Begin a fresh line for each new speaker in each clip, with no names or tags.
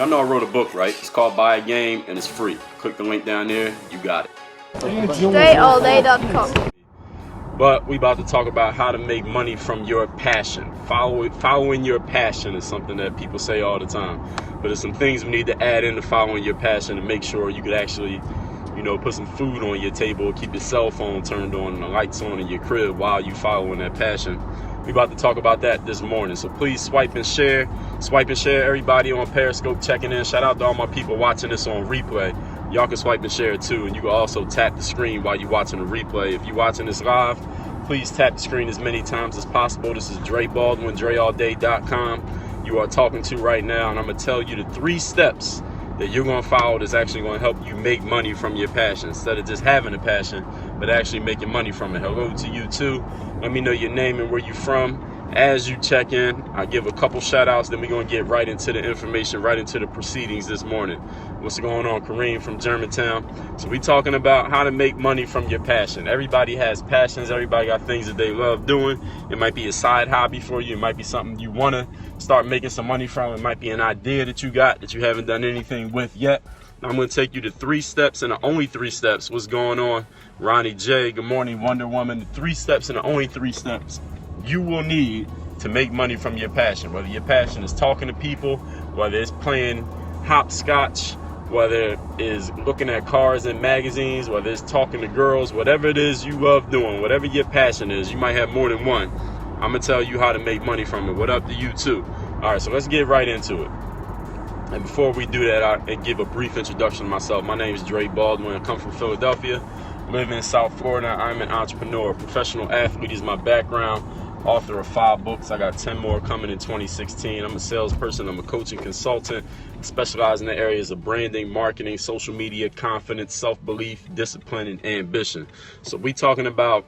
Y'all know I wrote a book, right? It's called Buy a Game and it's free. Click the link down there, you got it.
DreAllDay.com.
But we about to talk about how to make money from your passion. Following your passion is something that people say all the time. But there's some things we need to add into following your passion to make sure you could actually, put some food on your table, keep your cell phone turned on and the lights on in your crib while you following that passion. We about to talk about that this morning. So please swipe and share. Swipe and share, everybody on Periscope checking in. Shout out to all my people watching this on replay. Y'all can swipe and share too. And you can also tap the screen while you're watching the replay. If you're watching this live, please tap the screen as many times as possible. This is Dre Baldwin, DreAllDay.com. You are talking to right now. And I'm going to tell you the 3 steps that you're going to follow that's actually going to help you make money from your passion. Instead of just having a passion, but actually making money from it. Hello to you too. Let me know your name and where you're from. As you check in, I give a couple shout outs, then we're going to get right into the information, right into the proceedings this morning. What's going on? Kareem from Germantown. So we talking about how to make money from your passion. Everybody has passions. Everybody got things that they love doing. It might be a side hobby for you. It might be something you want to start making some money from. It might be an idea that you got that you haven't done anything with yet. I'm going to take you to 3 steps and the only 3 steps. What's going on? Ronnie J. Good morning, Wonder Woman. The 3 steps and the only 3 steps you will need to make money from your passion. Whether your passion is talking to people, whether it's playing hopscotch, whether it is looking at cars and magazines, whether it's talking to girls, whatever it is you love doing, whatever your passion is, you might have more than one. I'm going to tell you how to make money from it. What up to you too? All right, so let's get right into it. And before we do that, I'll give a brief introduction to myself. My name is Dre Baldwin. I come from Philadelphia, live in South Florida. I'm an entrepreneur, professional athlete is my background, author of 5 books. I got 10 more coming in 2016. I'm a salesperson. I'm a coach and consultant. I specialize in the areas of branding, marketing, social media, confidence, self-belief, discipline, and ambition. So we talking about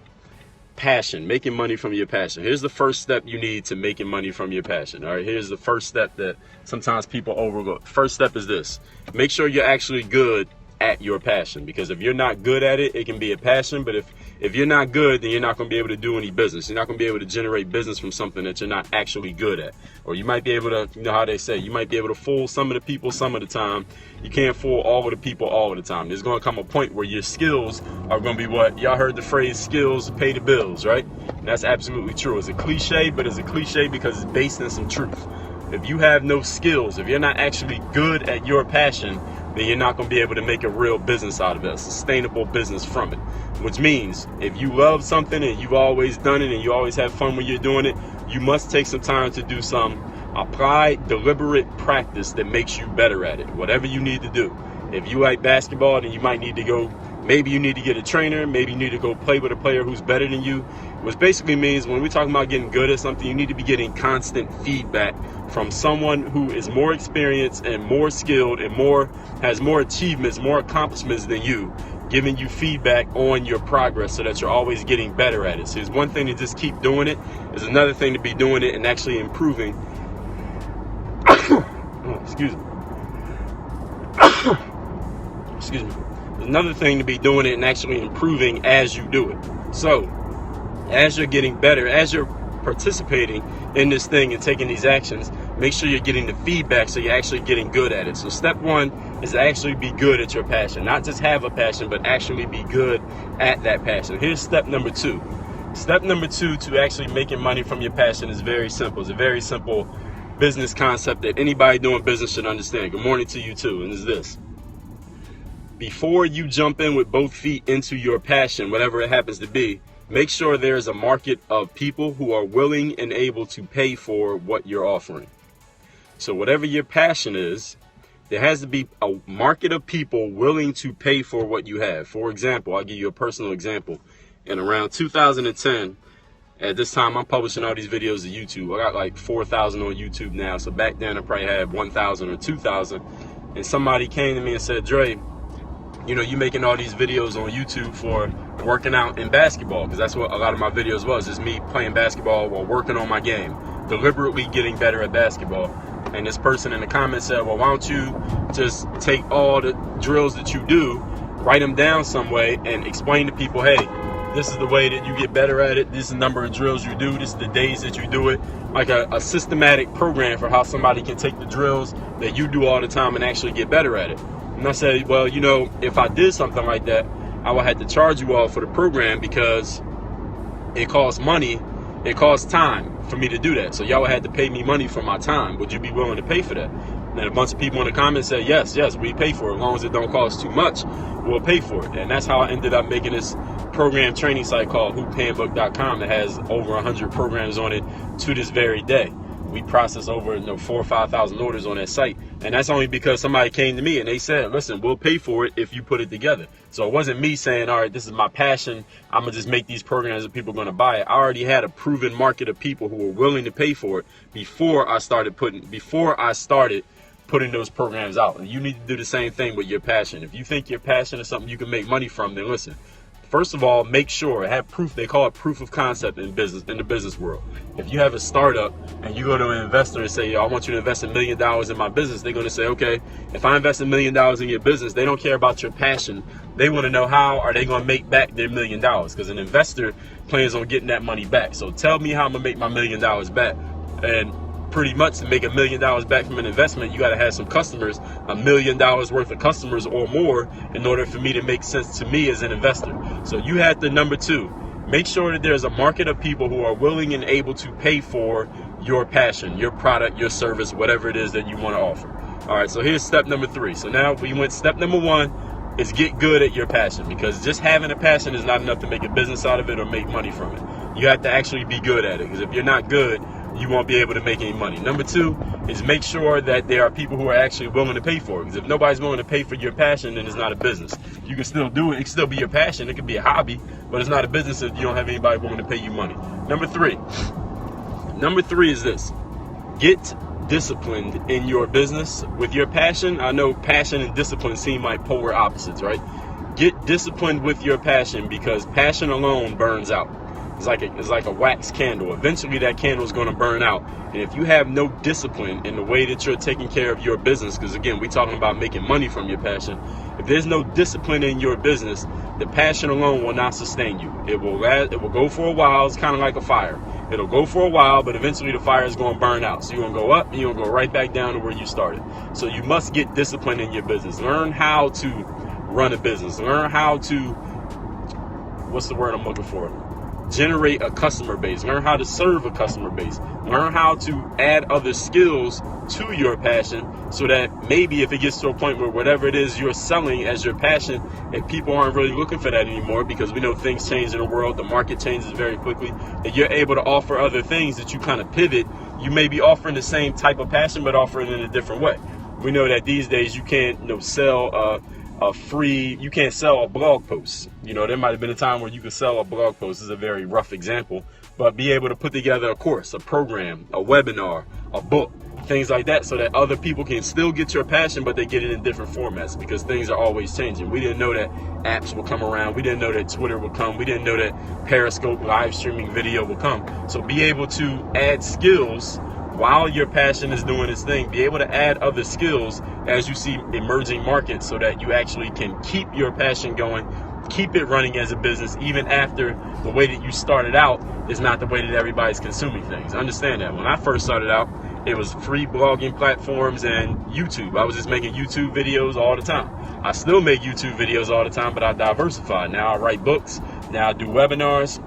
passion, making money from your passion. Here's the first step you need to making money from your passion. All right, here's the first step that sometimes people overlook. First step is this: make sure you're actually good at your passion, because if you're not good at it, it can be a passion, but if you're not good, then you're not going to be able to do any business. You're not going to be able to generate business from something that you're not actually good at. Or you might be able to, how they say, you might be able to fool some of the people some of the time. You can't fool all of the people all of the time. There's going to come a point where your skills are going to be what y'all heard the phrase, skills pay the bills, right? And that's absolutely true. It's a cliche, but it's a cliche because it's based in some truth. If you have no skills, if you're not actually good at your passion, then you're not going to be able to make a real business out of it, a sustainable business from it. Which means if you love something and you've always done it and you always have fun when you're doing it, you must take some time to do some applied, deliberate practice that makes you better at it, whatever you need to do. If you like basketball, then you might need to go, maybe you need to get a trainer, maybe you need to go play with a player who's better than you, which basically means when we're talking about getting good at something, you need to be getting constant feedback from someone who is more experienced and more skilled and has more achievements, more accomplishments than you, giving you feedback on your progress so that you're always getting better at it. So it's one thing to just keep doing it. It's another thing to be doing it and actually improving. Excuse me. Excuse me. There's another thing to be doing it and actually improving as you do it. So as you're getting better, as you're participating in this thing and taking these actions, make sure you're getting the feedback so you're actually getting good at it. So step 1 is to actually be good at your passion. Not just have a passion, but actually be good at that passion. Here's step number 2. Step number 2 to actually making money from your passion is very simple. It's a very simple business concept that anybody doing business should understand. Good morning to you too. And it's this: before you jump in with both feet into your passion, whatever it happens to be, make sure there's a market of people who are willing and able to pay for what you're offering. So whatever your passion is, there has to be a market of people willing to pay for what you have. For example, I'll give you a personal example. In around 2010, at this time, I'm publishing all these videos to YouTube. I got like 4,000 on YouTube now. So back then, I probably had 1,000 or 2,000. And somebody came to me and said, Dre, you making all these videos on YouTube for working out in basketball, because that's what a lot of my videos was, is me playing basketball while working on my game, deliberately getting better at basketball. And this person in the comments said, well, why don't you just take all the drills that you do, write them down some way, and explain to people, hey, This is the way that you get better at it. This is the number of drills you do. This is the days that you do it. Like a systematic program for how somebody can take the drills that you do all the time and actually get better at it. And I said, well, you know, if I did something like that, I would have to charge you all for the program because it costs money. It costs time for me to do that. So y'all would have to pay me money for my time. Would you be willing to pay for that? And a bunch of people in the comments said, yes, we pay for it. As long as it don't cost too much, we'll pay for it. And that's how I ended up making this program training site called hoophandbook.com that has over 100 programs on it to this very day. We process over 4,000 or 5,000 orders on that site. And that's only because somebody came to me and they said, listen, we'll pay for it if you put it together. So it wasn't me saying, all right, this is my passion. I'm going to just make these programs and people are going to buy it. I already had a proven market of people who were willing to pay for it before I started putting those programs out. And you need to do the same thing with your passion. If you think your passion is something you can make money from, then listen. First of all, make sure, have proof. They call it proof of concept in the business world. If you have a startup and you go to an investor and say, yo, I want you to invest $1 million in my business, they're going to say, okay, if I invest $1 million in your business, they don't care about your passion. They want to know how are they going to make back their $1 million, because an investor plans on getting that money back. So tell me how I'm going to make my $1 million back. And pretty much to make $1 million back from an investment, you got to have some customers, $1 million worth of customers or more, in order for me to make sense to me as an investor. So you have to, number two, make sure that there's a market of people who are willing and able to pay for your passion, your product, your service, whatever it is that you want to offer. All right, so here's step number 3. So now we went step number 1 is get good at your passion, because just having a passion is not enough to make a business out of it or make money from it. You have to actually be good at it, because if you're not good, you won't be able to make any money. Number 2 is make sure that there are people who are actually willing to pay for it. Because if nobody's willing to pay for your passion, then it's not a business. You can still do it. It can still be your passion. It could be a hobby, but it's not a business if you don't have anybody willing to pay you money. Number three is this. Get disciplined in your business with your passion. I know passion and discipline seem like polar opposites, right? Get disciplined with your passion, because passion alone burns out. It's like a wax candle. Eventually that candle is going to burn out. And if you have no discipline in the way that you're taking care of your business, because again, we're talking about making money from your passion. If there's no discipline in your business, the passion alone will not sustain you. It will go for a while. It's kind of like a fire. It'll go for a while, but eventually the fire is going to burn out. So you're going to go up and you're going to go right back down to where you started. So you must get discipline in your business. Learn how to run a business. Learn how to, what's the word I'm looking for? Generate a customer base. Learn how to serve a customer base. Learn how to add other skills to your passion, so that maybe if it gets to a point where whatever it is you're selling as your passion, if people aren't really looking for that anymore, because we know things change in the world, the market changes very quickly, that you're able to offer other things, that you kind of pivot. You may be offering the same type of passion, but offering it in a different way. We know that these days you can't sell you can't sell a blog post. There might have been a time where you could sell a blog post. This is a very rough example, but be able to put together a course, a program, a webinar, a book, things like that, so that other people can still get your passion, but they get it in different formats, because things are always changing. We didn't know that apps will come around. We didn't know that Twitter would come. We didn't know that Periscope live streaming video will come. So be able to add skills while your passion is doing its thing. Be able to add other skills as you see emerging markets, so that you actually can keep your passion going, keep it running as a business, even after the way that you started out is not the way that everybody's consuming things. Understand that. When I first started out, it was free blogging platforms and YouTube. I was just making YouTube videos all the time. I still make YouTube videos all the time, but I diversified. Now I write books. Now I do webinars.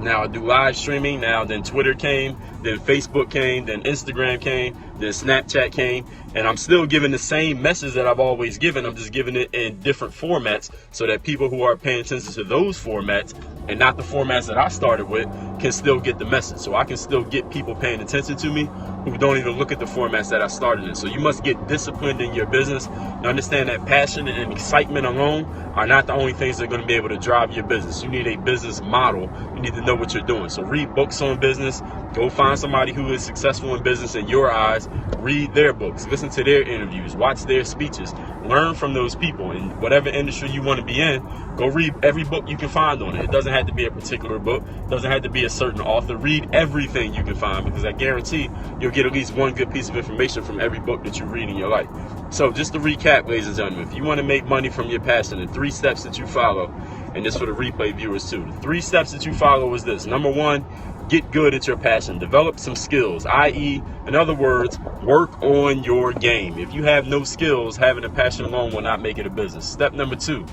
Now I do live streaming. Now then Twitter came, then Facebook came, then Instagram came, then Snapchat came, and I'm still giving the same message that I've always given. I'm just giving it in different formats, so that people who are paying attention to those formats and not the formats that I started with can still get the message. So I can still get people paying attention to me who don't even look at the formats that I started in. So you must get disciplined in your business and understand that passion and excitement alone are not the only things that are going to be able to drive your business. You need a business model. You need to know what you're doing. So read books on business. Go find somebody who is successful in business in your eyes. Read their books. Listen to their interviews. Watch their speeches. Learn from those people. In whatever industry you want to be in, go read every book you can find on it. It doesn't have to be a particular book. It doesn't have to be a certain author. Read everything you can find, because I guarantee you'll get at least one good piece of information from every book that you read in your life. So just to recap, ladies and gentlemen, if you want to make money from your passion, the 3 steps that you follow, and this for the replay viewers too, the 3 steps that you follow is this. Number 1, get good at your passion. Develop some skills, i.e., in other words, work on your game. If you have no skills, having a passion alone will not make it a business. Step number 2,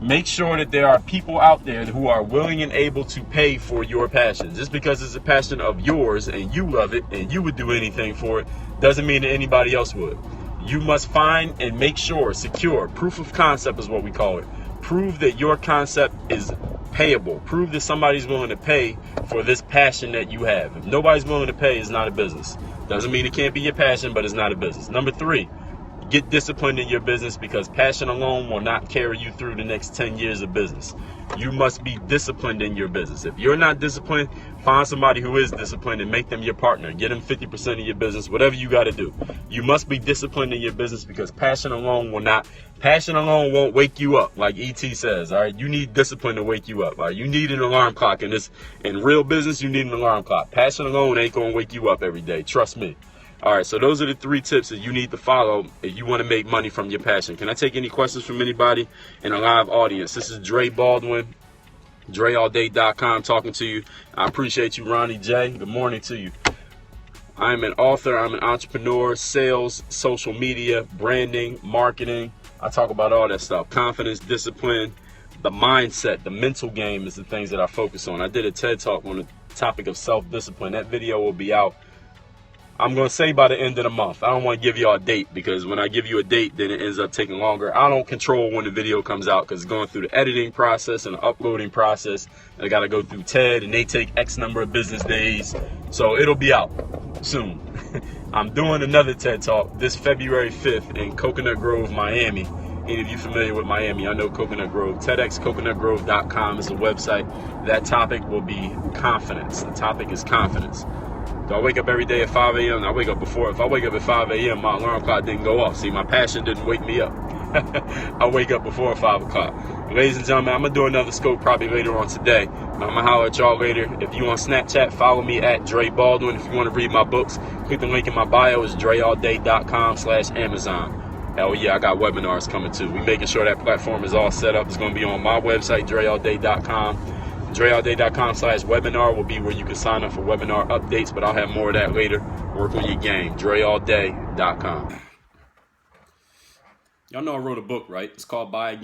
make sure that there are people out there who are willing and able to pay for your passion. Just because it's a passion of yours and you love it and you would do anything for it, doesn't mean that anybody else would. You must find and make sure, secure, proof of concept is what we call it. Prove that your concept is payable. Prove that somebody's willing to pay for this passion that you have. If nobody's willing to pay, it's not a business. Doesn't mean it can't be your passion, but it's not a business. Number 3, get disciplined in your business, because passion alone will not carry you through the next 10 years of business. You must be disciplined in your business. If you're not disciplined, find somebody who is disciplined and make them your partner. Get them 50% of your business, whatever you got to do. You must be disciplined in your business, because passion alone won't wake you up, like ET says. All right, you need discipline to wake you up. All right, you need an alarm clock in real business. You need an alarm clock. Passion alone ain't gonna wake you up every day. Trust me. All right, so those are the 3 tips that you need to follow if you want to make money from your passion. Can I take any questions from anybody in a live audience? This is Dre Baldwin, DreAllDay.com talking to you. I appreciate you, Ronnie J. Good morning to you. I'm an author. I'm an entrepreneur, sales, social media, branding, marketing. I talk about all that stuff. Confidence, discipline, the mindset, the mental game is the things that I focus on. I did a TED Talk on the topic of self-discipline. That video will be out, I'm going to say, by the end of the month. I don't want to give y'all a date, because when I give you a date, then it ends up taking longer. I don't control when the video comes out, because it's going through the editing process and the uploading process. And I got to go through TED, and they take X number of business days. So it'll be out soon. I'm doing another TED Talk this February 5th in Coconut Grove, Miami. Any of you familiar with Miami, I know Coconut Grove. TEDxCoconutGrove.com is the website. That topic will be confidence. The topic is confidence. Do I wake up every day at 5 a.m.? I wake up before. If I wake up at 5 a.m., my alarm clock didn't go off. See, my passion didn't wake me up. I wake up before 5 o'clock. Ladies and gentlemen, I'm going to do another scope probably later on today. I'm going to holler at y'all later. If you on Snapchat, follow me at Dre Baldwin. If you want to read my books, click the link in my bio. It's DreAllDay.com/Amazon. Hell yeah, I got webinars coming too. We making sure that platform is all set up. It's going to be on my website, DreAllDay.com. DreAllDay.com/webinar will be where you can sign up for webinar updates, but I'll have more of that later. Work on your game. DreAllDay.com. Y'all know I wrote a book, right? It's called Buy Again.